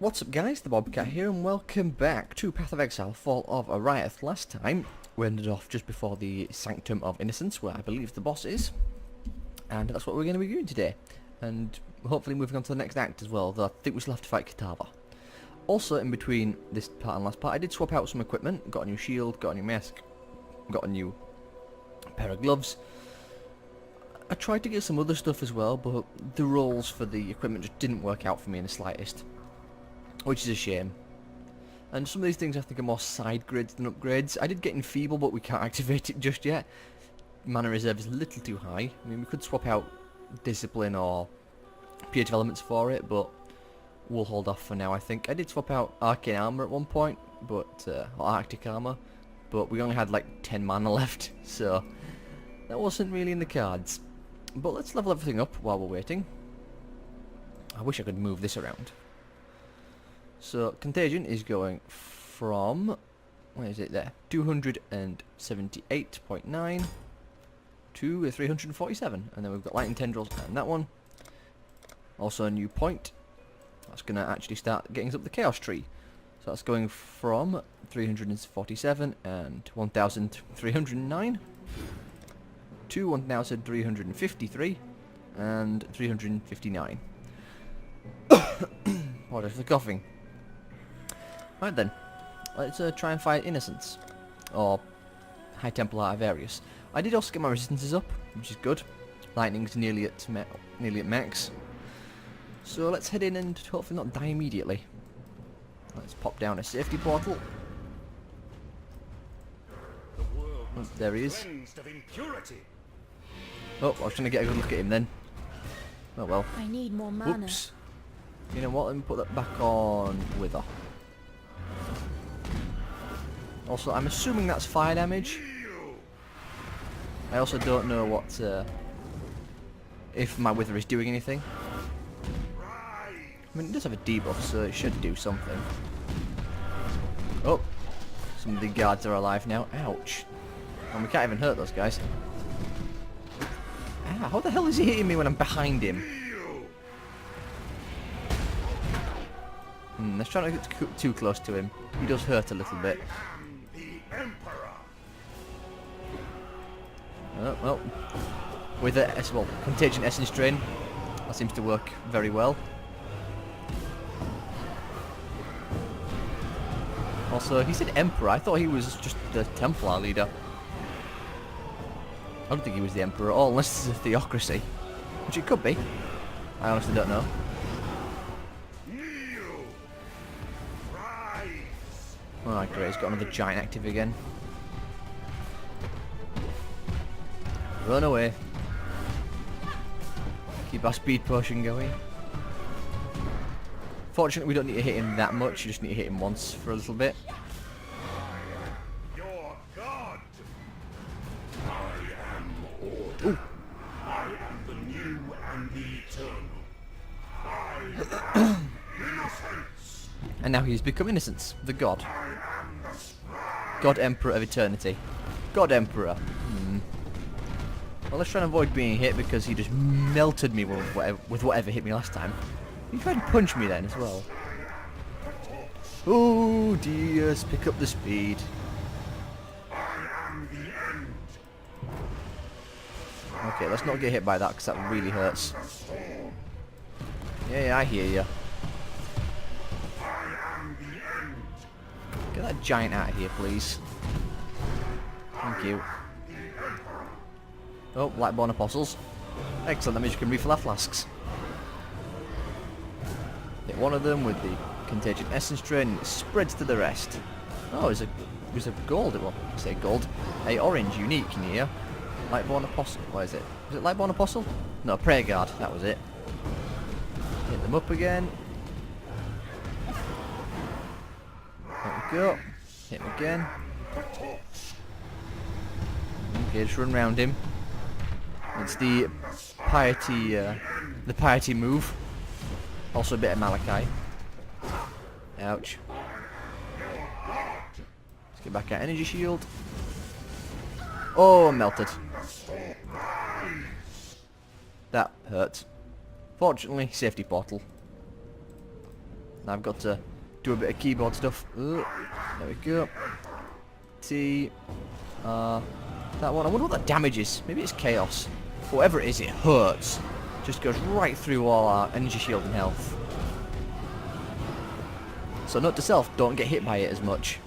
What's up guys, the Bobcat here and welcome back to Path of Exile, Fall of Oriath. Last time we ended off just before the Sanctum of Innocence, where I believe the boss is. And that's what we're going to be doing today. And hopefully moving on to the next act as well, though I think we still have to fight Kitava. Also in between this part and last part, I did swap out some equipment, got a new shield, got a new mask, got a new pair of gloves. I tried to get some other stuff as well, but the roles for the equipment just didn't work out for me in the slightest. Which is a shame. And some of these things I think are more side grids than upgrades. I did get Enfeeble, but we can't activate it just yet. Mana reserve is a little too high. I mean, we could swap out Discipline or Purge Elements for it, but we'll hold off for now, I think. I did swap out Arcane Armor at one point, but or Arctic Armor, but we only had like 10 mana left, so that wasn't really in the cards. But let's level everything up while we're waiting. I wish I could move this around. So, Contagion is going from, where is it there, 278.9 to 347. And then we've got Lightning Tendrils and that one. Also a new point. That's going to actually start getting us up the Chaos Tree. So that's going from 347 and 1,309 to 1,353 and 359. What is the coughing? Right then, let's try and fight Innocence, or High Templar Various. I did also get my resistances up, which is good. Lightning's nearly at max. So let's head in and hopefully not die immediately. Let's pop down a safety portal. Oh, there he is. Oh, I was trying to get a good look at him then. Oh well. I need more mana. Oops. You know what? Let me put that back on Wither. Also, I'm assuming that's fire damage. I also don't know what if my Wither is doing anything. I mean, it does have a debuff, so it should do something. Oh, some of the guards are alive now. Ouch. And we can't even hurt those guys. Ah, how the hell is he hitting me when I'm behind him? Let's try not to get too close to him. He does hurt a little bit. Oh, well. With a Contagion Essence Drain, that seems to work very well. Also, he said Emperor. I thought he was just the Templar leader. I don't think he was the Emperor at all, unless this is a theocracy. Which it could be. I honestly don't know. Alright, great, he's got another giant active again. Run away. Keep our speed potion going. Fortunately, we don't need to hit him that much, you just need to hit him once for a little bit. Your God. Ooh. I am the new and the eternal. Innocence. And now he's become Innocence, the God. God Emperor of Eternity. God Emperor. Well, let's try and avoid being hit because he just melted me with whatever hit me last time. He tried to punch me then as well. Oh dear, pick up the speed. Okay, let's not get hit by that because that really hurts. Yeah, I hear you. Get that giant out of here, please. Thank you. Oh, Lightborn Apostles. Excellent, that means you can refill our flasks. Hit one of them with the Contagion Essence Drain and it spreads to the rest. Oh, there's a gold, well, I say gold. A orange unique in here. Lightborn Apostle, where is it? Was it Lightborn Apostle? No, Prayer Guard, that was it. Hit them up again. There we go. Hit him again. Okay, just run round him. It's the piety move. Also a bit of Malachi. Ouch. Let's get back our energy shield. Oh, I'm melted. That hurt. Fortunately, safety portal. Now I've got to do a bit of keyboard stuff. There we go. T. That one. I wonder what that damage is. Maybe it's chaos. Whatever it is, it hurts. Just goes right through all our energy shield and health. So note to self, don't get hit by it as much.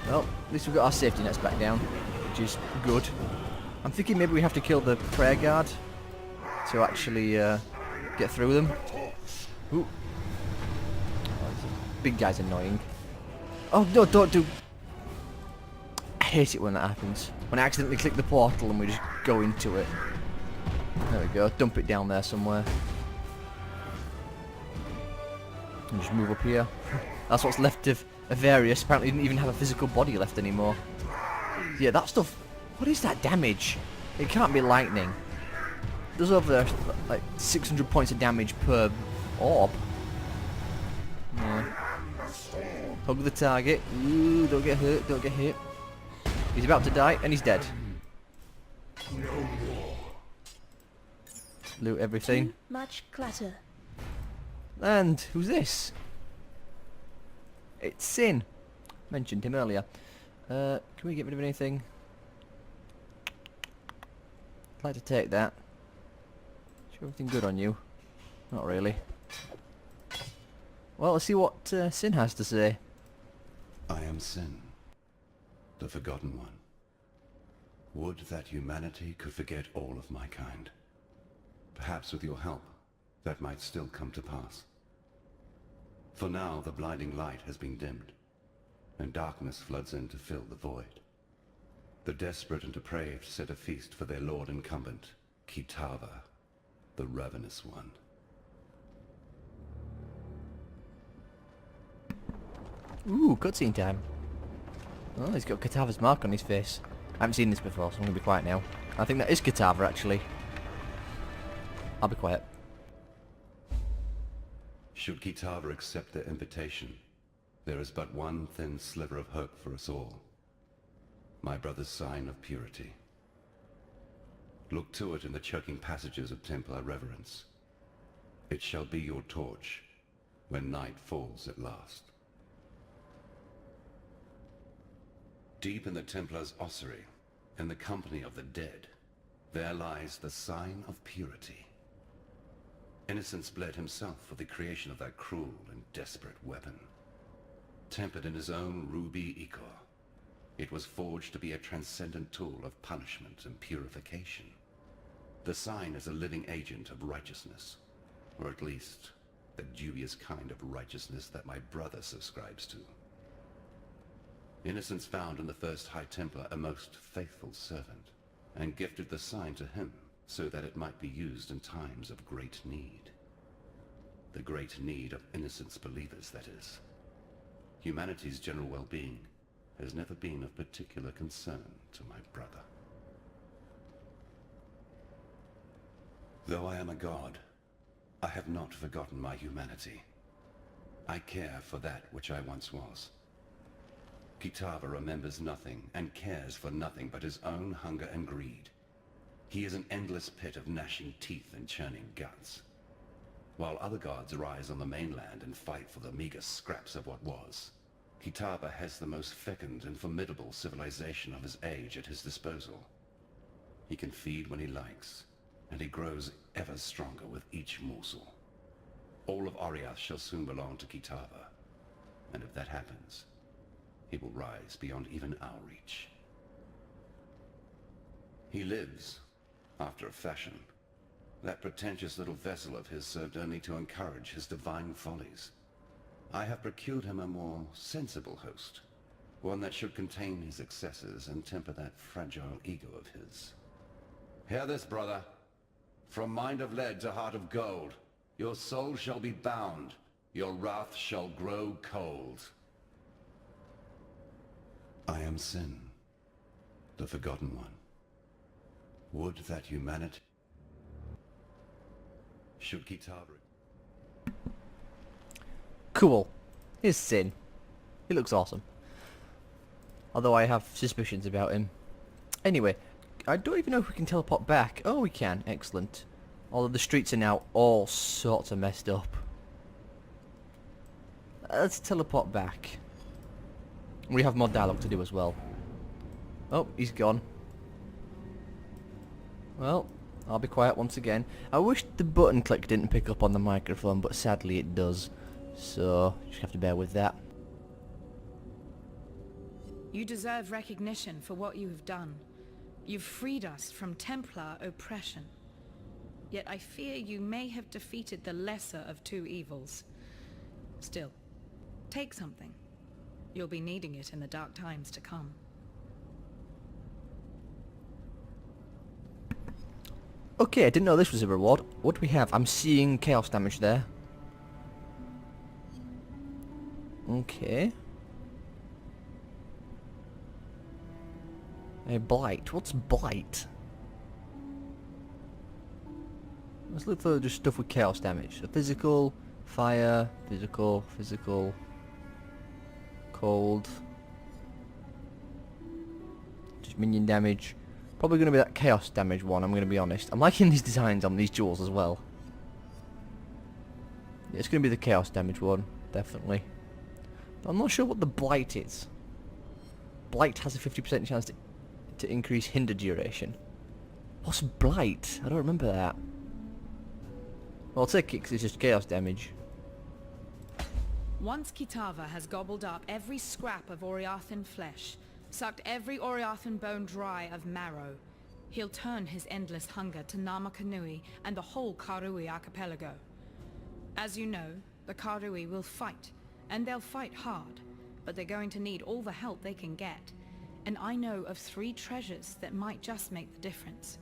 Well, at least we've got our safety nets back down, which is good. I'm thinking maybe we have to kill the prayer guard to actually get through them. Ooh. Oh, this big guy's annoying. Oh no, don't do... I hate it when that happens. When I accidentally click the portal and we just go into it. There we go, dump it down there somewhere. And just move up here. That's what's left of Various. Apparently didn't even have a physical body left anymore. Yeah, that stuff... What is that damage? It can't be lightning. There's over like 600 points of damage per orb. Yeah. Hug the target. Ooh, don't get hurt, don't get hit. He's about to die, and he's dead. Loot everything. Too much clutter. And who's this? It's Sin. Mentioned him earlier. Can we get rid of anything? I'd like to take that. Is everything good on you? Not really. Well, let's see what Sin has to say. I am Sin, the Forgotten One. Would that humanity could forget all of my kind. Perhaps with your help, that might still come to pass. For now, the blinding light has been dimmed, and darkness floods in to fill the void. The desperate and depraved set a feast for their lord incumbent, Kitava, the Ravenous One. Ooh, cutscene time. Oh, he's got Kitava's mark on his face. I haven't seen this before, so I'm going to be quiet now. I think that is Kitava, actually. I'll be quiet. Should Kitava accept their invitation, there is but one thin sliver of hope for us all. My brother's sign of purity. Look to it in the choking passages of Templar reverence. It shall be your torch when night falls at last. Deep in the Templar's ossuary, in the company of the dead, there lies the sign of purity. Innocence bled himself for the creation of that cruel and desperate weapon. Tempered in his own ruby ichor, it was forged to be a transcendent tool of punishment and purification. The sign is a living agent of righteousness, or at least the dubious kind of righteousness that my brother subscribes to. Innocence found in the first High Templar a most faithful servant, and gifted the sign to him so that it might be used in times of great need. The great need of Innocence believers, that is. Humanity's general well-being has never been of particular concern to my brother. Though I am a god, I have not forgotten my humanity. I care for that which I once was. Kitava remembers nothing and cares for nothing but his own hunger and greed. He is an endless pit of gnashing teeth and churning guts. While other gods rise on the mainland and fight for the meager scraps of what was, Kitava has the most fecund and formidable civilization of his age at his disposal. He can feed when he likes, and he grows ever stronger with each morsel. All of Oriath shall soon belong to Kitava, and if that happens, he will rise beyond even our reach. He lives, after a fashion. That pretentious little vessel of his served only to encourage his divine follies. I have procured him a more sensible host, one that should contain his excesses and temper that fragile ego of his. Hear this, brother. From mind of lead to heart of gold, your soul shall be bound, your wrath shall grow cold. I am Sin, the Forgotten One. Would that humanity should Kitava... Cool. Here's Sin. He looks awesome. Although I have suspicions about him. Anyway, I don't even know if we can teleport back. Oh, we can. Excellent. Although the streets are now all sorts of messed up. Let's teleport back. We have more dialogue to do as well. Oh, he's gone. Well, I'll be quiet once again. I wish the button click didn't pick up on the microphone, but sadly it does. So, you just have to bear with that. You deserve recognition for what you have done. You've freed us from Templar oppression. Yet I fear you may have defeated the lesser of two evils. Still, take something. You'll be needing it in the dark times to come. Okay, I didn't know this was a reward. What do we have? I'm seeing chaos damage there. Okay. A blight. What's blight? Let's look for just stuff with chaos damage. So physical, fire, physical, cold. Just minion damage. Probably going to be that chaos damage one, I'm going to be honest. I'm liking these designs on these jewels as well. Yeah, it's going to be the chaos damage one, definitely. I'm not sure what the blight is. Blight has a 50% chance to increase hinder duration. What's blight? I don't remember that. Well, I'll take it because it's just chaos damage. Once Kitava has gobbled up every scrap of Oriathan flesh, sucked every Oriathan bone dry of marrow, he'll turn his endless hunger to Namakanui and the whole Karui archipelago. As you know, the Karui will fight, and they'll fight hard, but they're going to need all the help they can get. And I know of 3 treasures that might just make the difference.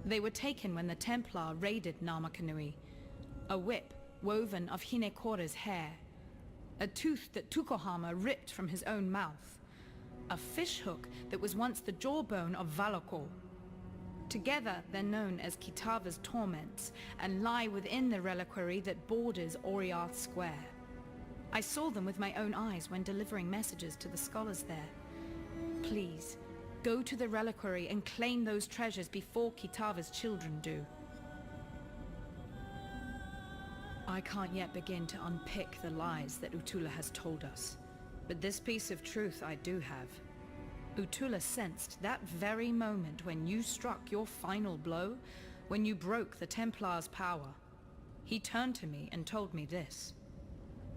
They were taken when the Templar raided Namakanui. A whip woven of Hinekora's hair. A tooth that Tukohama ripped from his own mouth. A fishhook that was once the jawbone of Valakor. Together, they're known as Kitava's torments, and lie within the reliquary that borders Oriath Square. I saw them with my own eyes when delivering messages to the scholars there. Please, go to the reliquary and claim those treasures before Kitava's children do. I can't yet begin to unpick the lies that Utula has told us, but this piece of truth I do have. Utula sensed that very moment when you struck your final blow, when you broke the Templar's power. He turned to me and told me this.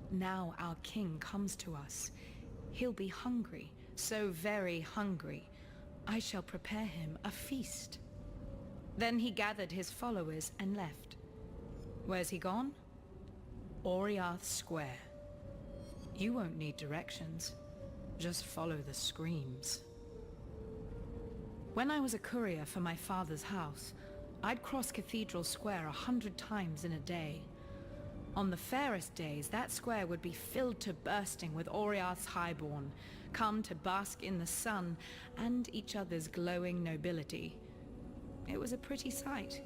Now our king comes to us. He'll be hungry, so very hungry. I shall prepare him a feast. Then he gathered his followers and left. Where's he gone? Oriath Square. You won't need directions. Just follow the screams. When I was a courier for my father's house, I'd cross Cathedral Square 100 times in a day. On the fairest days, that square would be filled to bursting with Oriath's highborn, come to bask in the sun and each other's glowing nobility. It was a pretty sight,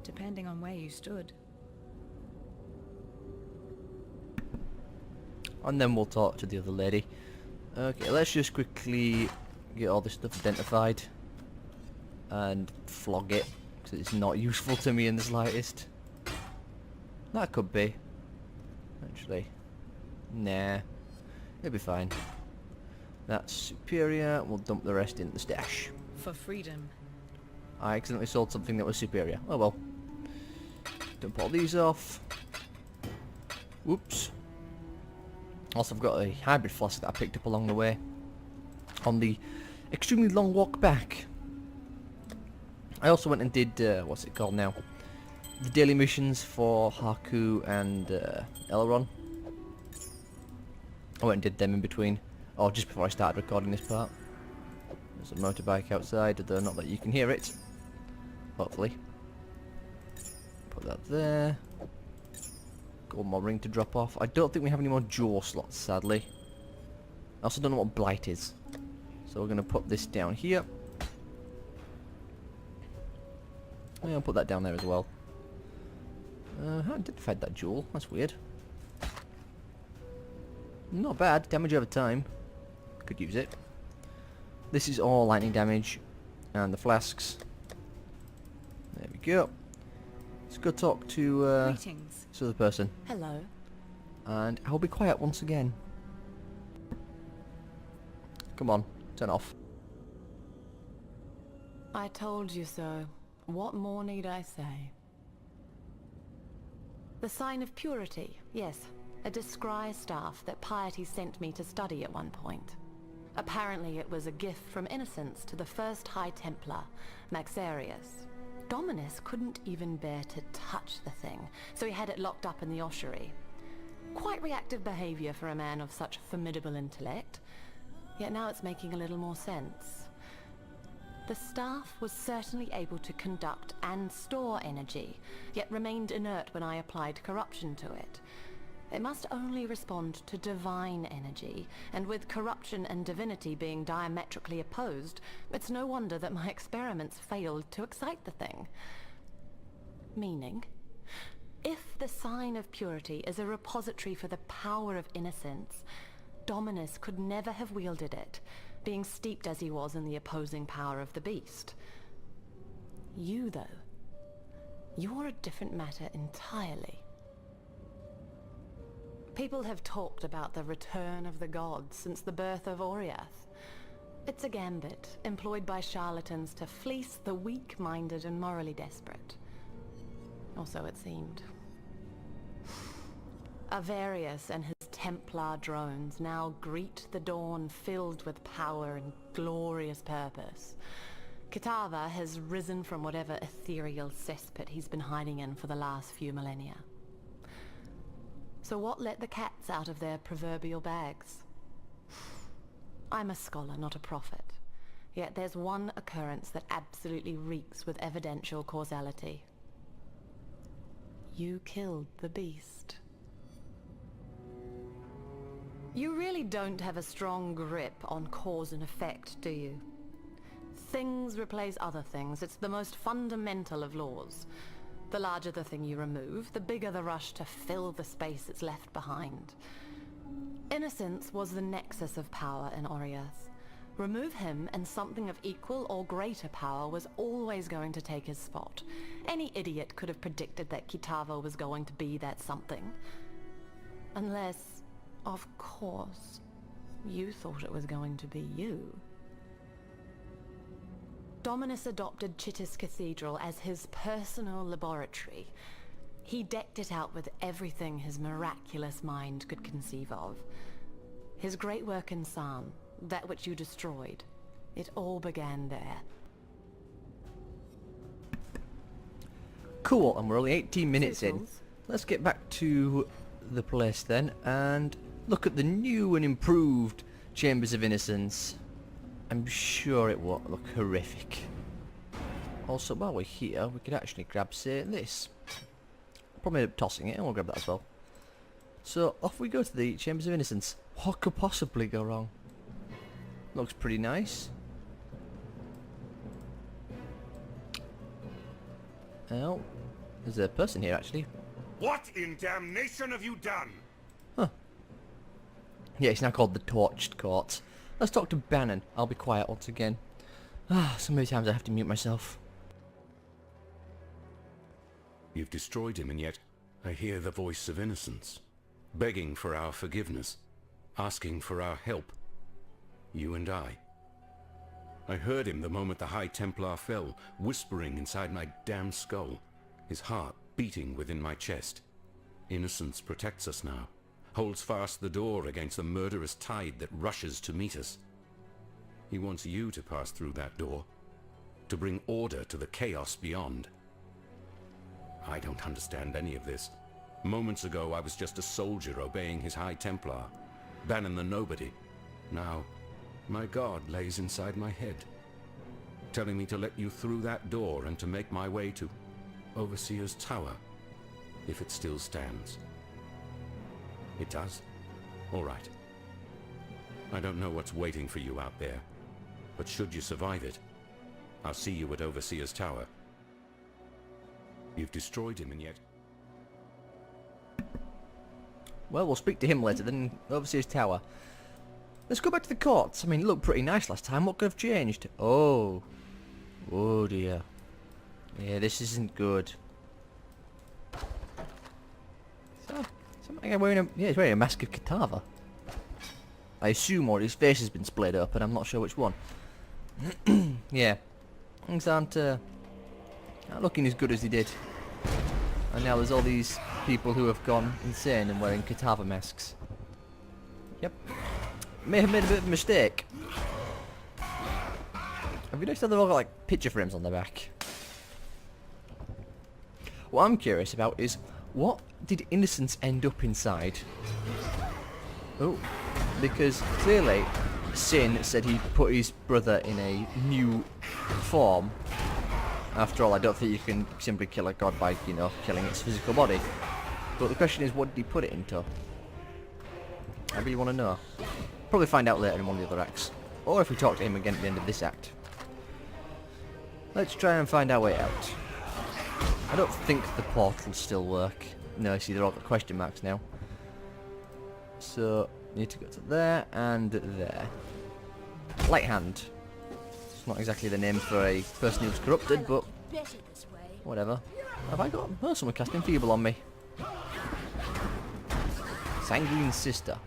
depending on where you stood. And then we'll talk to the other lady. Okay, let's just quickly get all this stuff identified and flog it, because it's not useful to me in the slightest. That could be. Actually, nah, it'll be fine. That's superior. We'll dump the rest in the stash. For freedom. I accidentally sold something that was superior. Oh well. Dump all these off. Whoops. Also, I've got a hybrid flask that I picked up along the way on the extremely long walk back. I also went and did, what's it called now? The daily missions for Haku and Elrond. I went and did them in between, or just before I started recording this part. There's a motorbike outside, though not that you can hear it. Hopefully. Put that there. Got one more ring to drop off. I don't think we have any more jewel slots, sadly. I also don't know what blight is. So we're going to put this down here. And I'll put that down there as well. I did find that jewel. That's weird. Not bad. Damage over time. Could use it. This is all lightning damage. And the flasks. There we go. Let's go talk to Greetings. this other person. Hello. And I'll be quiet once again. Come on, turn off. I told you so. What more need I say? The sign of purity, yes. A discry staff that piety sent me to study at one point. Apparently it was a gift from innocence to the first High Templar, Maxarius. Dominus couldn't even bear to touch the thing, so he had it locked up in the ossuary. Quite reactive behavior for a man of such formidable intellect. Yet now it's making a little more sense. The staff was certainly able to conduct and store energy, yet remained inert when I applied corruption to it. It must only respond to divine energy, and with corruption and divinity being diametrically opposed, it's no wonder that my experiments failed to excite the thing. Meaning, if the sign of purity is a repository for the power of innocence, Dominus could never have wielded it, being steeped as he was in the opposing power of the beast. You, though, you're a different matter entirely. People have talked about the return of the gods since the birth of Oriath. It's a gambit employed by charlatans to fleece the weak-minded and morally desperate. Or so it seemed. Avarius and his Templar drones now greet the dawn filled with power and glorious purpose. Kitava has risen from whatever ethereal cesspit he's been hiding in for the last few millennia. So what let the cats out of their proverbial bags? I'm a scholar, not a prophet. Yet there's one occurrence that absolutely reeks with evidential causality. You killed the beast. You really don't have a strong grip on cause and effect, do you? Things replace other things. It's the most fundamental of laws. The larger the thing you remove, the bigger the rush to fill the space that's left behind. Innocence was the nexus of power in Oriath. Remove him and something of equal or greater power was always going to take his spot. Any idiot could have predicted that Kitava was going to be that something. Unless, of course, you thought it was going to be you. Dominus adopted Chittis Cathedral as his personal laboratory. He decked it out with everything his miraculous mind could conceive of. His great work in Psalm, that which you destroyed, it all began there. Cool, and we're only 18 minutes in. Toodles. Let's get back to the place then, and look at the new and improved Chambers of Innocence. I'm sure it won't look horrific. Also, while we're here, we could actually grab, say, this. Probably end up tossing it, and we'll grab that as well. So, off we go to the Chambers of Innocence. What could possibly go wrong? Looks pretty nice. Oh, there's a person here, actually. What in damnation have you done? Yeah, it's now called the Torched Court. Let's talk to Bannon. I'll be quiet once again. So many times I have to mute myself. You've destroyed him, and yet I hear the voice of innocence, begging for our forgiveness, asking for our help. You and I. I heard him the moment the High Templar fell, whispering inside my damn skull, his heart beating within my chest. Innocence protects us now, holds fast the door against the murderous tide that rushes to meet us. He wants you to pass through that door, to bring order to the chaos beyond. I don't understand any of this. Moments ago I was just a soldier obeying his High Templar, Bannon the nobody. Now, my God lays inside my head, telling me to let you through that door and to make my way to Overseer's Tower, if it still stands. It does? All right. I don't know what's waiting for you out there, but should you survive it, I'll see you at Overseer's Tower. You've destroyed him, and yet... Well, we'll speak to him later, then Overseer's Tower. Let's go back to the courts. I mean, it looked pretty nice last time. What could have changed? Oh. Oh dear. Yeah, this isn't good. think I'm wearing a... Yeah, he's wearing a mask of Kitava. I assume, or his face has been split up, and I'm not sure which one. Yeah. Things aren't looking as good as they did. And now there's all these people who have gone insane and wearing Kitava masks. Yep. May have made a bit of a mistake. Have you noticed how they've all got like picture frames on their back? What I'm curious about is, what did Innocence end up inside? Oh, because clearly Sin said he put his brother in a new form. After all, I don't think you can simply kill a god by, you know, killing its physical body. But the question is, what did he put it into? I really want to know. Probably find out later in one of the other acts. Or if we talk to him again at the end of this act. Let's try and find our way out. I don't think the portals still work. No, see, they're all got question marks now. So, need to go to there and there. Light hand. It's not exactly the name for a person who's corrupted, but whatever. Have I got... Oh, someone casting Feeble on me. Sanguine Sister.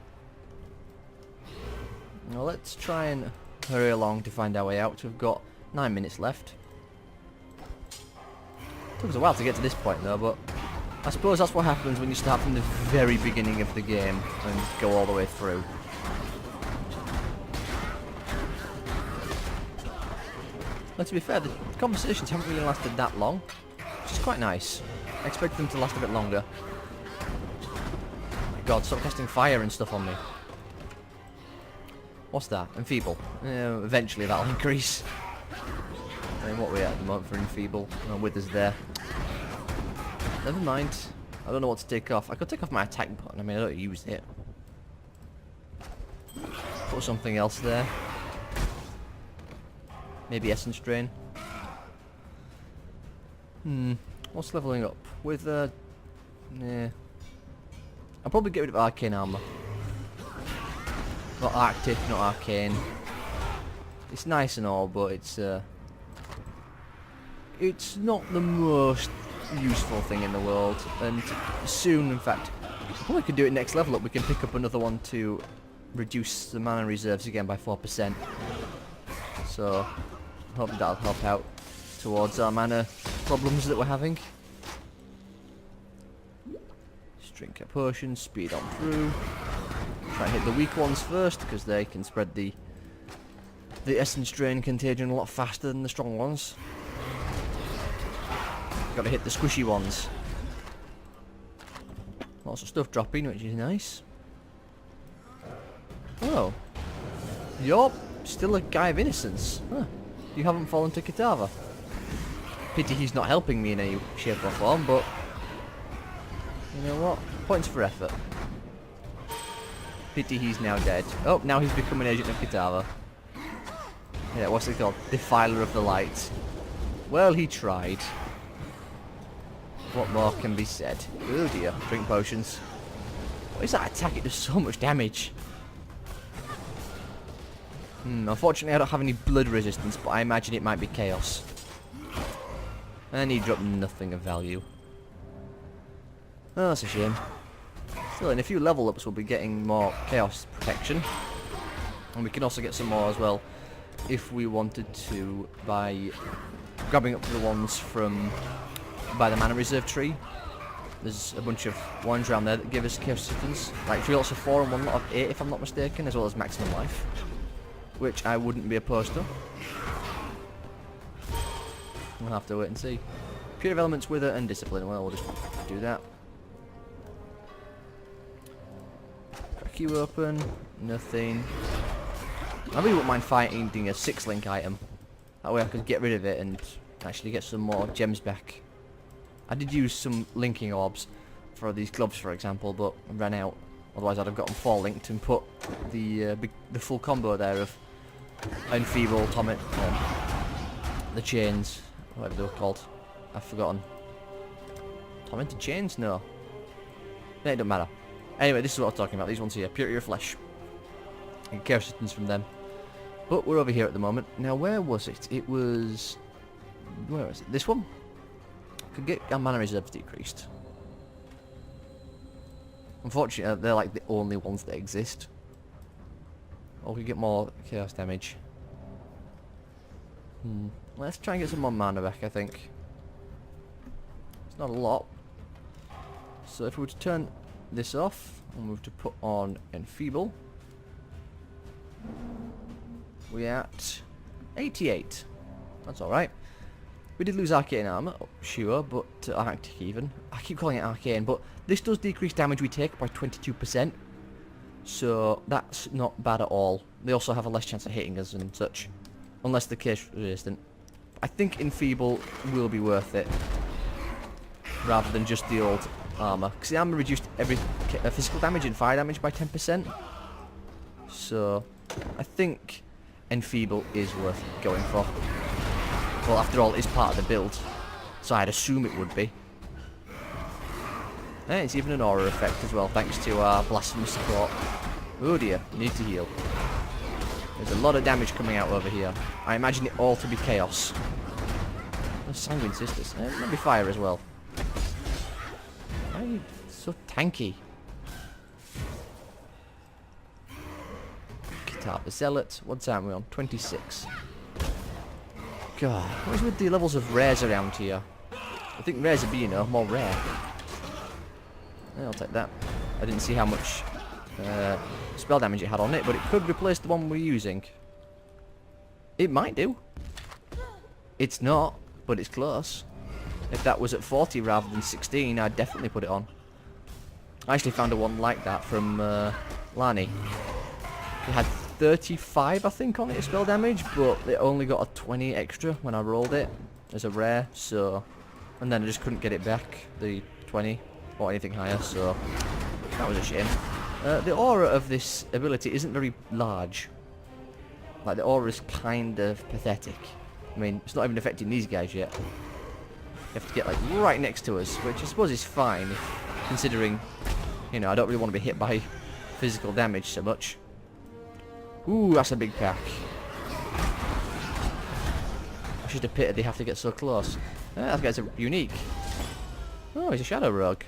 Now let's try and hurry along to find our way out. We've got 9 minutes left. Took us a while to get to this point though, but I suppose that's what happens when you start from the very beginning of the game and go all the way through. But to be fair, the conversations haven't really lasted that long, which is quite nice. I expect them to last a bit longer. My god, stop casting fire and stuff on me. What's that? Enfeeble. Eventually that'll increase. I mean, what are we at the moment for Enfeeble? No, Wither's there. Never mind. I don't know what to take off. I could take off my attack button. I mean, I don't use it. Put something else there. Maybe Essence Drain. What's leveling up? With, nah. I'll probably get rid of Arcane Armor. Not Arctic, not Arcane. It's nice and all, but it's not the most useful thing in the world. And soon, in fact, we could do it next level up. We can pick up another one to reduce the mana reserves again by 4%. So, hope that'll help out towards our mana problems that we're having. Just drink a potion, speed on through. Try and hit the weak ones first, because they can spread the Essence Drain contagion a lot faster than the strong ones. Gotta hit the squishy ones. Lots of stuff dropping, which is nice. Oh. You're still a guy of innocence. Huh. You haven't fallen to Kitava. Pity he's not helping me in any shape or form, but... You know what? Points for effort. Pity he's now dead. Oh, now he's become an agent of Kitava. Yeah, what's it called? Defiler of the Light. Well, he tried. What more can be said? Oh dear, drink potions. What is that attack? It does so much damage. Unfortunately I don't have any blood resistance, but I imagine it might be chaos. And he dropped nothing of value. Oh, that's a shame. Still, in a few level ups we'll be getting more chaos protection. And we can also get some more as well if we wanted to by grabbing up the ones from by the mana reserve tree. There's a bunch of ones around there that give us chaos resistance, like 3 lots of 4 and 1 lot of 8 if I'm not mistaken, as well as maximum life, which I wouldn't be opposed to. We'll have to wait and see. Pure of Elements, Wither and Discipline. Well, we'll just do that. Crack you open. Nothing. I really wouldn't mind finding a 6-link item. That way I could get rid of it and actually get some more gems back. I did use some linking orbs for these gloves, for example, but I ran out. Otherwise I'd have gotten 4 linked and put the full combo there of Enfeeble, Tomit, the chains, whatever they were called. I've forgotten. Tormented chains? No. No, it don't matter. Anyway, this is what I'm talking about. These ones here. Purity of Flesh. And chaos resistance from them. But we're over here at the moment. Now, where was it? It was... Where was it? This one? Could get our mana reserves decreased. Unfortunately, they're like the only ones that exist. Or we get more chaos damage. Let's try and get some more mana back, I think. It's not a lot. So if we were to turn this off, and we were to put on Enfeeble, we're at 88. That's alright. We did lose Arcane Armor, sure, but Arctic even. I keep calling it Arcane, but this does decrease damage we take by 22%. So that's not bad at all. They also have a less chance of hitting us and such. Unless they're case resistant. I think Enfeeble will be worth it. Rather than just the old armor. Because the armor reduced every physical damage and fire damage by 10%. So I think Enfeeble is worth going for. Well, after all, it's part of the build. So I'd assume it would be. Hey, it's even an aura effect as well, thanks to our blasphemous support. Oh dear, need to heal. There's a lot of damage coming out over here. I imagine it all to be chaos. Oh, Sanguine Sisters. Maybe fire as well. Why are you so tanky? Guitar the Zealot. What time are we on? 26. God, what is with the levels of rares around here? I think rares would be, you know, more rare. Yeah, I'll take that. I didn't see how much spell damage it had on it, but it could replace the one we're using. It might do. It's not, but it's close. If that was at 40 rather than 16, I'd definitely put it on. I actually found a one like that from Lani. It had 35, I think, on it, spell damage, but it only got a 20 extra when I rolled it as a rare, so... And then I just couldn't get it back, the 20, or anything higher, so... That was a shame. The aura of this ability isn't very large. Like, the aura is kind of pathetic. I mean, it's not even affecting these guys yet. You have to get, like, right next to us, which I suppose is fine, considering, you know, I don't really want to be hit by physical damage so much. Ooh, that's a big pack. I should have pitted they have to get so close. That guy's unique. Oh, he's a Shadow Rogue.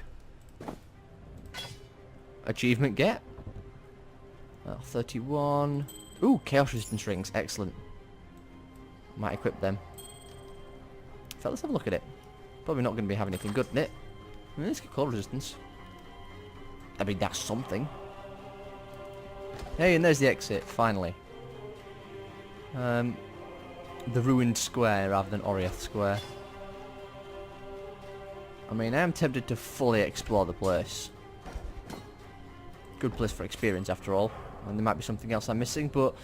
Achievement get. 31. Ooh, Chaos Resistance Rings. Excellent. Might equip them. So let's have a look at it. Probably not going to be having anything good in it. I mean, let's get Cold Resistance. I mean, that's something. Hey, and there's the exit, finally. The Ruined Square rather than Oriath Square. I mean, I am tempted to fully explore the place. Good place for experience, after all. And there might be something else I'm missing, but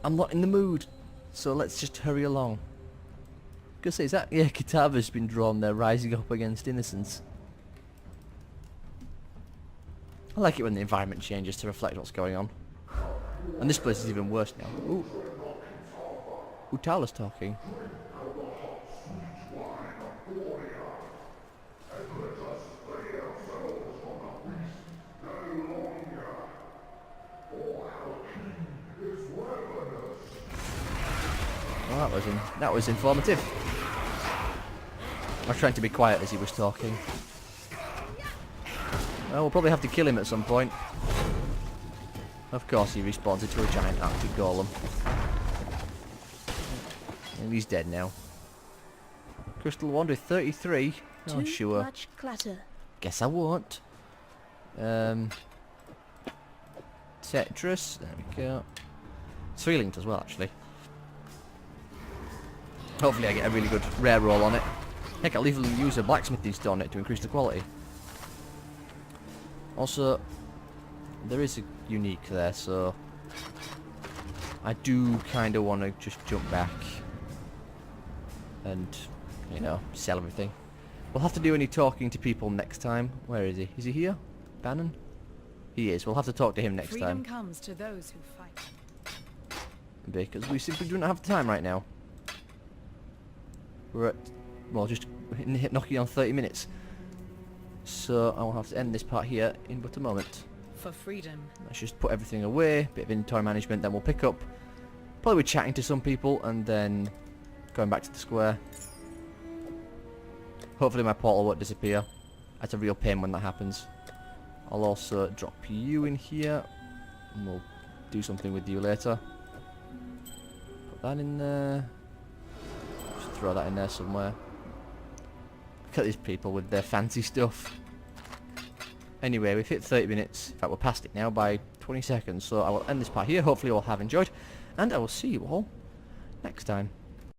I'm not in the mood. So let's just hurry along. Gonna say, is that... Yeah, Kitava's been drawn there, rising up against innocence. I like it when the environment changes to reflect what's going on. And this place is even worse now. Ooh. Utala's talking. Well, that was informative. I was trying to be quiet as he was talking. Well, we'll probably have to kill him at some point. Of course he respawns into a giant Arctic Golem. And he's dead now. Crystal Wand with 33. Oh, sure. Too much clutter. Guess I won't. Tetris. There we go. It's 3 linked as well, actually. Hopefully I get a really good rare roll on it. Heck, I'll even use a blacksmithing stone on it to increase the quality. Also, there is a unique there, so I do kind of want to just jump back and, you know, sell everything. We'll have to do any talking to people next time. Where is he? Is he here? Bannon? He is. We'll have to talk to him next Freedom time. comes to those who fight. Because we simply do not have time right now. We're at, well, just knocking on 30 minutes. So I will have to end this part here in but a moment. For freedom. Let's just put everything away, bit of inventory management, then we'll pick up. Probably with chatting to some people and then going back to the square. Hopefully my portal won't disappear. That's a real pain when that happens. I'll also drop you in here, and we'll do something with you later. Put that in there. Just throw that in there somewhere. Look at these people with their fancy stuff. Anyway, we've hit 30 minutes. In fact, we're past it now by 20 seconds. So I will end this part here. Hopefully you all have enjoyed. And I will see you all next time.